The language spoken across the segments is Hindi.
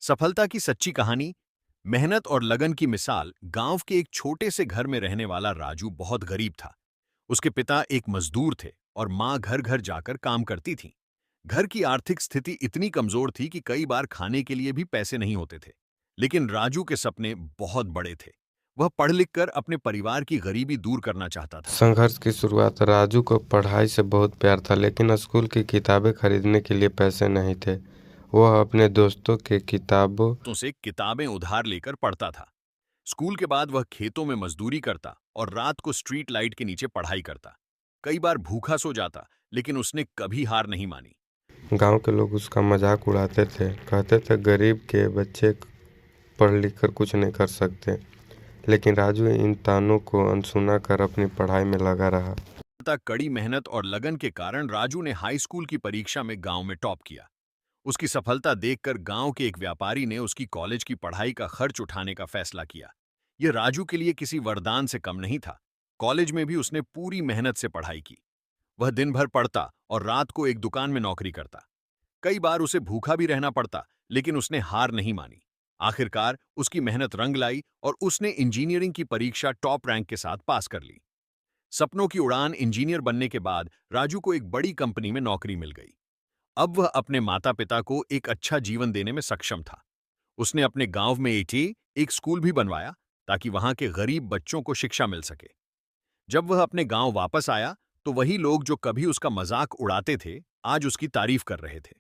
सफलता की सच्ची कहानी, मेहनत और लगन की मिसाल। गांव के एक छोटे से घर में रहने वाला राजू बहुत गरीब था। उसके पिता एक मजदूर थे और माँ घर घर जाकर काम करती थी। घर की आर्थिक स्थिति इतनी कमजोर थी कि कई बार खाने के लिए भी पैसे नहीं होते थे। लेकिन राजू के सपने बहुत बड़े थे। वह पढ़ लिख कर अपने परिवार की गरीबी दूर करना चाहता था। संघर्ष की शुरुआत। राजू को पढ़ाई से बहुत प्यार था, लेकिन स्कूल की किताबें खरीदने के लिए पैसे नहीं थे। वह अपने दोस्तों के किताबों तो उसे किताबें उधार लेकर पढ़ता था। स्कूल के बाद वह खेतों में मजदूरी करता और रात को स्ट्रीट लाइट के नीचे पढ़ाई करता। कई बार भूखा सो जाता, लेकिन उसने कभी हार नहीं मानी। गांव के लोग उसका मजाक उड़ाते थे, कहते थे गरीब के बच्चे पढ़ लिख कर कुछ नहीं कर सकते। लेकिन राजू इन तानों को अनसुना कर अपनी पढ़ाई में लगा रहा। कड़ी मेहनत और लगन के कारण राजू ने हाई स्कूल की परीक्षा में गांव में टॉप किया। उसकी सफलता देखकर गांव के एक व्यापारी ने उसकी कॉलेज की पढ़ाई का खर्च उठाने का फैसला किया। यह राजू के लिए किसी वरदान से कम नहीं था। कॉलेज में भी उसने पूरी मेहनत से पढ़ाई की। वह दिन भर पढ़ता और रात को एक दुकान में नौकरी करता। कई बार उसे भूखा भी रहना पड़ता, लेकिन उसने हार नहीं मानी। आखिरकार उसकी मेहनत रंग लाई और उसने इंजीनियरिंग की परीक्षा टॉप रैंक के साथ पास कर ली। सपनों की उड़ान इंजीनियर बनने के बाद राजू को एक बड़ी कंपनी में नौकरी मिल गई। अब वह अपने माता पिता को एक अच्छा जीवन देने में सक्षम था। उसने अपने गांव में एक स्कूल भी बनवाया, ताकि वहां के गरीब बच्चों को शिक्षा मिल सके। जब वह अपने गांव वापस आया, तो वही लोग जो कभी उसका मजाक उड़ाते थे, आज उसकी तारीफ कर रहे थे।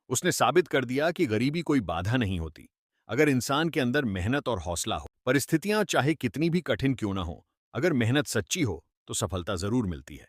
उसने साबित कर दिया कि गरीबी कोई बाधा नहीं होती। अगर इंसान के अंदर मेहनत और हौसला हो, परिस्थितियां चाहे कितनी भी कठिन क्यों ना हो, अगर मेहनत सच्ची हो तो सफलता जरूर मिलती है।